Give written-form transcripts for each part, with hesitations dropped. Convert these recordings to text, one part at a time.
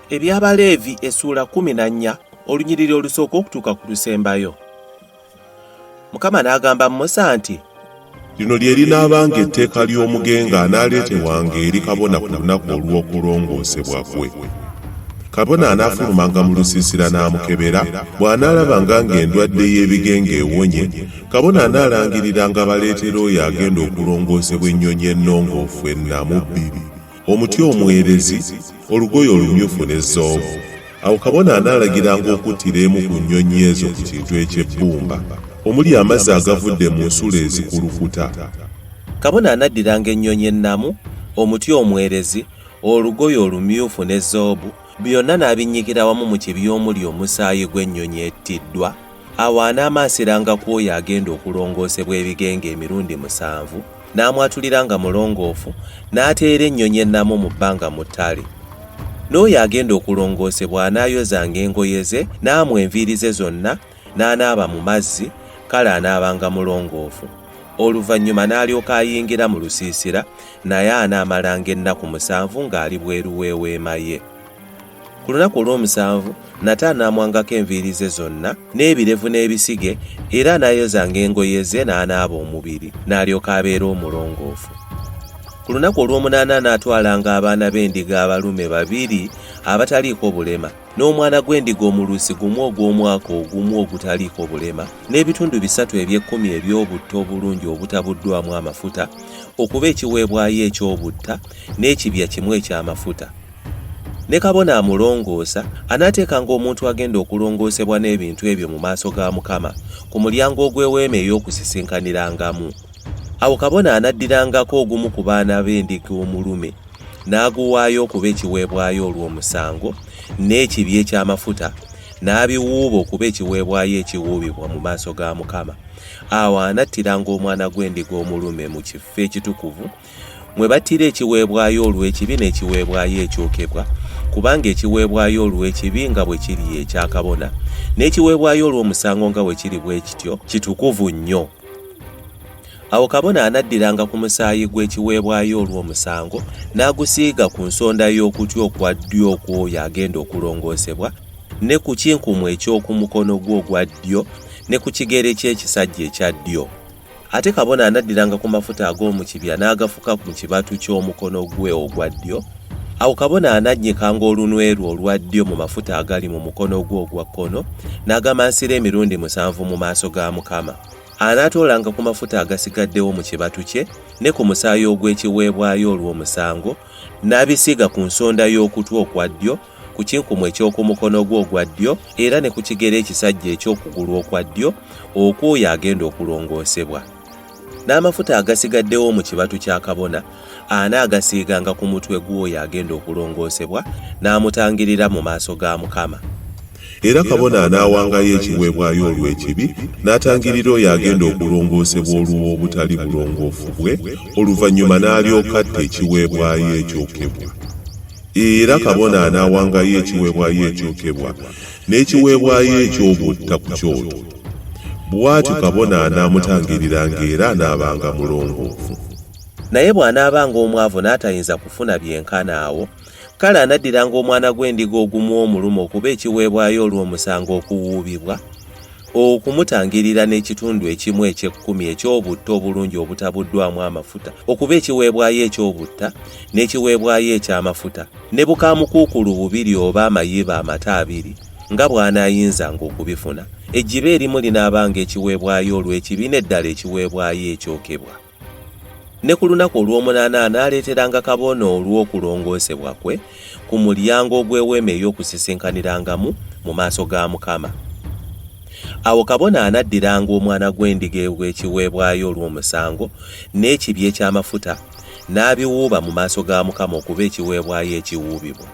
Eby'Abaleevi essula 14 olunyiriri olusooka okutuuka ku lusembayo. Mukama n'agamba Musa nti, lino lye linaabanga etteeka ly'omugenga anaaleetebwanga eri kabona ku lunaku olw'okulongoosebwa kwe. Kabona anaafulumanga mu lusiisira n'amukebera, bw'anaalabanga ng'endwadde y'ebigenge ewonye, kabona anaalangiriranga baleetera oyo agenda okulongoosebwa ennyonyi ennongoofu ennamu 2, omuti omwerezi, olugoye olumyufu ne zoobu. Awo kabona anaalagiranga okuttira emu ku nnyonyi ezo ku kintu eky'ebbumba, omuli amazzi agavudde mu nsula ezikulukuta. Kabona anaddiranga ennyonyi ennamu, omuti omwerezi, olugoye olumyufu ne zoobu, byonna n'abinyigira wamu mu kibya omuli omusaayi gw'ennyonyi ettiddwa. Awo anaamaasiranga ku oyo agenda okulongoosebwa ebigenge emirundi 7, n'amwatuliranga mulongoofu, n'ateera ennyonyi ennamu mu bbanga mu ttale. N'oyo agenda okulongoosebwa anaayozanga engoye ze, n'amwa enviiri ze zonna, n'anaaba mu mazzi, kale anaabanga mulongoofu. Oluvannyuma n'alyoka ayingira mu lusiisira, naye anaamalanga ennaku 7 ng'ali bweru w'eweema ye. Ku lunaku olw'omusanvu nate anaamwangako enviiri ze zonna n'ebirevu n'ebisige, era anaayozanga engoye ze n'anaaba omubiri, n'alyoka abeera omulongoofu. Ku lunaku olw'omunaana anaatwalanga abaana b'endiga abalume 2 abataliiko bulema, n'omwana gw'endiga omuluusi gumu ogw'omwaka ogumu ogutaliiko bulema, n'ebitundu 3 eby'ekkumi eby'obutta obulungi obutabuddwamu amafuta, okuba ekiweebwayo eky'obutta n'ekibya kimu eky'amafuta. Ne kabona amulongoosa anaateekanga omuntu agenda okulongoosebwa n'ebintu ebyo mu maaso ga Mukama ku mulyango ogw'eweema ey'okusisinkaniramu. Awo kabona anaddirangako ogumu ku baana b'endiga omulume n'aguwaayo okuba ekiweebwayo olw'omusango, n'ekibya eky'amafuta n'abiwuuba okuba ekiweebwayo ekiwuubibwa mu maaso ga Mukama. Awo anattiranga omwana gw'endiga omulume mu kifo ekitukuvu mwe battira ekiweebwayo olw'ekibi n'ekiweebwayo ekyokebwa, kubanga ekiweebwayo olw'ekibi nga bwe kiri ekya kabona, n'ekiweebwayo olw'omusango nga bwe kiri bwe kityo, kitukuvu nnyo. Awo kabona anaddiranga ku musaayi gw'ekiweebwayo olw'omusango n'agusiiga ku nsonda y'okuty okwa ddyo okw'oyo agenda okulongoosebwa, ne ku kinkumu eky'oku mukono gwe ogwa ddyo, ne ku kigere ky'ekisajja ekya ddyo. Ate kabona anaddiranga ku mafuta ag'omu kibya n'agafuka mu kibatu ky'omukono gwe ogwa ddyo. Awo kabona anannyikanga olunwe lwe olwa ddyo mu mafuta agali mu mukono gwe ogwa kkono, n'agamansira emirundi 7 mu maaso ga Mukama. Anaatoolanga ku mafuta agasigaddewo mu kibatu kye ne ku musaayi ogw'ekiweebwayo olw'omusango, n'abisiiga ku nsonda y'okutwa okwa ddyo, ku kinkumu eky'oku mukono gwe ogwa ddyo, era ne ku kigere ekisajja eky'okugulu okwa ddyo okw'oyo agenda okulongoosebwa. N'amafuta agasigaddewo mu kibatu kya kabona anaagasiiganga ku mutwe gw'oyo agenda okulongoosebwa, n'amutangirira mu maaso ga Mukama. Era kabona anaawangayo ekiweebwayo olw'ekibi, n'atangirira oyo agenda okulongoosebwa olw'obutali bulongoofu bwe, oluvannyuma n'alyoka atta ekiweebwayo ekyokebwa. Era kabona anaawangayo ekiweebwayo ekyokebwa n'ekiweebwayo eky'obutta ku kyoto. Bw'atyo kabona anaamutangiriranga era anaabanga mulongoofu. Naye bw'anaabanga omwavu n'atayinza kufuna byenkana awo, kale anaddiranga omwana gw'endiga ogumu omulume okuba ekiweebwayo olw'omusango okuwuubibwa, okumutangirira n'ekitundu ekimu eky'ekkumi eky'obutta obulungi obutabuddwamu amafuta okuba ekiweebwayo eky'obutta n'ekiweebwayo eky'amafuta, ne bukaamukuukulu 2 oba amayiba amata 2 nga bw'anaayinzanga okubifuna. Ejjiba erimu linaabanga ekiweebwayo olw'ekibi n'eddala ekiweebwayo ekyokebwa. Ne ku lunaku olw'omunaana anaaleeteranga kabona olw'okulongoosebwa kwe ku mulyango ogw'eweema ey'okusisinkaniramu mu maaso ga Mukama. Awo kabona anaddiranga omwana gw'endiga ogw'ekiweebwayo olw'omusango n'ekibya eky'amafuta, n'abiwuuba mu maaso ga Mukama okuba ekiweebwayo ekiwuubibwa.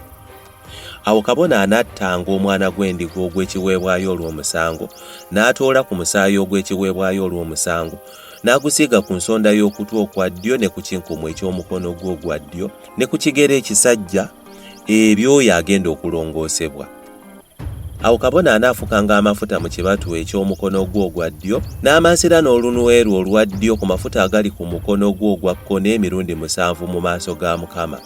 Awo kabona anattanga omwana gw'endiga ogw'ekiweebwayo olw'omusango, n'atoola ku musaayi ogw'ekiweebwayo olw'omusango, n'agusiiga ku nsonda y'okutwa okwa ddyo ne ku kinkumu eky'omukono gwe ogwa ddyo, ne ku kigere ekisajja eby'oyo agenda okulongoosebwa. Awo kabona anaafukanga amafuta mu kibatu eky'omukono gwe ogwa ddyo, n'amansira n'olunwe lwe olwa ddyo ku mafuta agali ku mukono gwe ogwa kkono emirundi 7 mu maaso ga Mukama.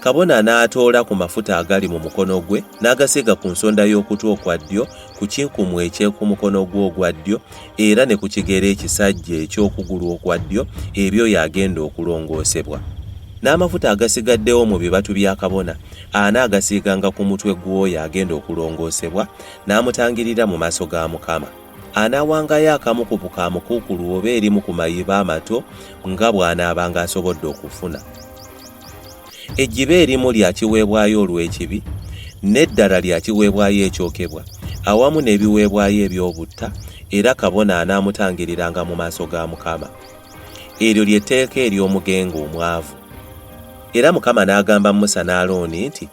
Kabona n'atoola ku mafuta agali mu mukono gwe n'agasiga ku nsonda y'okutu okwa ddyo, ku kinkumu eky'oku mukono gwe ogwa ddyo era ne ku kigere ekisajja eky'okugulu okwa ddyo, ebyo yagenda okulongoosebwa. N'amafuta agasigaddewo mu bibatu bya kabona anaagasiiganga ku mutwe gw'oyo agenda okulongoosebwa n'amutangirira mu maaso ga Mukama. Anaawangayo akamu ku bukamukuukulu oba erimu ku mayiba amato nga bw'anaabanga asobodde okufuna. Ejjiba erimu lya kiweebwayo olw'ekibi, n'eddala lya kiweebwayo ekyokebwa, awamu n'ebiweebwayo eby'obutta, era kabona anaamutangiriranga mu maaso ga Mukama. Eryo ly'etteeka ery'omugenga omwavu. Era Mukama n'agamba Musa ne Alooni nti,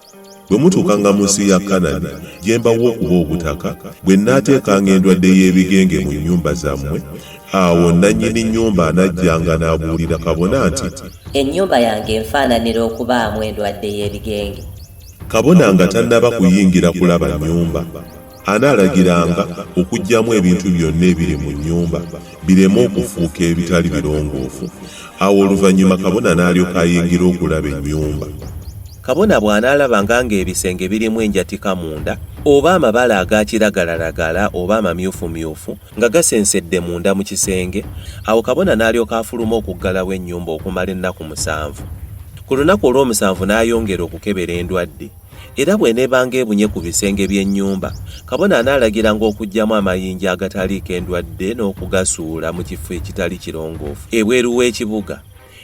bwe mutuukanga mu nsi ya Kanani gye mbawa okuba obutaka, bwe nnaateekanga endwadde y'ebigenge mu nnyumba zammwe, awo nannyini nnyumba anajjanga n'abuulira kabona nti, ennyumba yange enfaananira okubaamu endwadde y'ebigenge. Kabona nga tannaba kuyingira kulaba nnyumba, anaalagiranga okuggyamu ebintu byonna ebiri mu nnyumba bireme okufuuka ebitali birongoofu. Awo oluvannyuma kabona n'alyoka ayingira okulaba ennyumba. Kabona bw'anaalabanga ng'ebisenge birimu enjatika munda, oba amabala aga kiragalalagala oba amamyufumyufu nga gasensedde munda mu kisenge, awo kabona n'alyoka afuluma okuggalawo ennyumba okumala ennaku 7. Ku lunaku olw'omusanvu n'ayongera okukebera endwadde, era bw'eneebanga ebunye ku bisenge by'ennyumba, kabona anaalagiranga okuggyamu amayinja agataliiko endwadde n'okugasuula mu kifo ekitali kirongoofu ebweru w'ekibuga.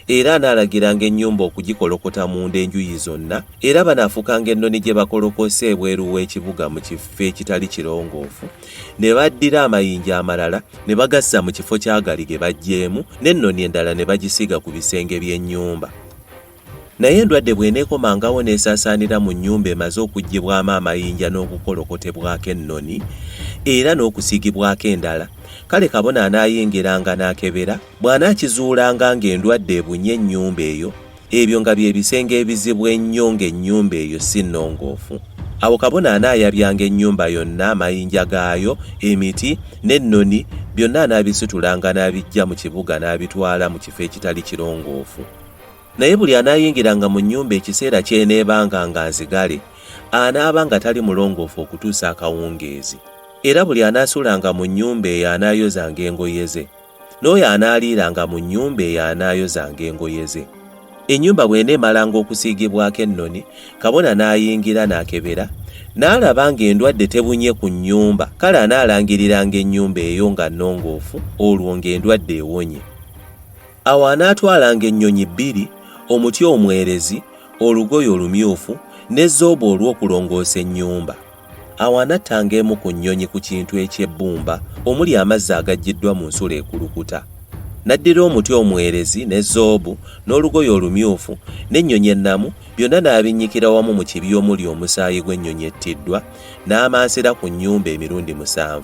Era anaalagiranga ennyumba okugikolokota munda enjuyi zonna, era banaafukanga ennoni gye bakolokose ebweru w'ekibuga mu kifo ekitali kirongoofu, ne baddira amayinja amalala ne bagassa mu kifo ky'agali ge baggyeemu, n'ennoni endala ne bagisiga ku bisenge by'ennyumba. Naye endwadde bw'eneekomangawo n'esaasaanira mu nnyumba emaze okuggyibwamu amayinja n'okukolokotebwako ennoni era n'okusiigibwako endala, kale kabona anaayingiranga n'akebera. Bw'anaakizuulanga ng'endwadde ebunye ennyumba eyo, ebyo nga bye bisenge ebizibu ennyo ng'ennyumba eyo si nnongoofu. Awo kabona anaayabyanga ennyumba yonna, amayinja gaayo, emiti n'ennoni byonna anaabisitulanga n'abiggya mu kibuga n'abitwala mu kifo ekitali kirongoofu. Naye buli anaayingiranga mu nnyumba ekiseera ky'eneebanga nga nzigale, anaabanga tali mulongoofu okutuusa akawungeezi. Era buli anaasulanga mu nnyumba eyo anaayozanga engoye ze, n'oyo anaaliiranga mu nnyumba eyo anaayozanga engoye ze. Ennyumba bw'eneemalanga okusiigibwako ennoni, kabona n'ayingira n'akebera, n'alaba ng'endwadde tebunye ku nnyumba, kale anaalangiriranga ennyumba eyo nga nnongoofu, olwo ng'endwadde ewonye. Awo anaatwalanga ennyonyi 2, omuti omwerezi, olugoye olumyufu, ne zoobu olw'okulongoosa ennyumba. Awo anattanga emu ku nnyonyi ku kintu eky'ebbumba omuli amazzi agaggiddwa mu nsula ekulukuta. N'addira omuti omwerezi ne zoobu n'olugoye olumyufu n'ennyonyi ennamu, byonna n'abinnyikira wamu mu kibi omuli omusaayi gw'ennyonyi ettiddwa, n'amansira ku nnyumba emirundi 7.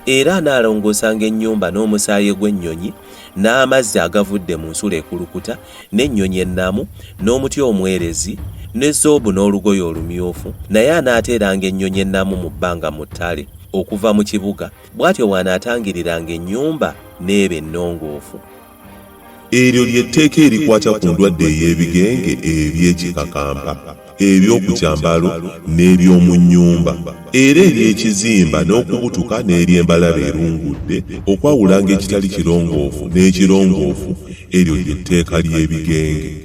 Era anaalongoosanga ennyumba n'omusaayi gw'ennyonyi, n'amazzi agavudde mu nsula ekulukuta, n'ennyonyi ennamu, n'omuti omwerezi, ne zoobu n'olugoye olumyufu, naye anaateeranga ennyonyi ennamu mu bbanga mu ttale okuva mu kibuga, bw'atyo bw'anaatangiriranga ennyumba n'eba ennongoofu. Eryo ly'etteeka erikwata ku ndwadde ey'ebigenge eby'ekikakampa, eby'oku kyambalo n'eby'omu nnyumba, era ery'ekizimba n'okubutuka n'ery'embalaba erungudde, okwawulanga ekitali kirongoofu n'ekirongoofu. Eryo ly'etteeka ly'ebigenge.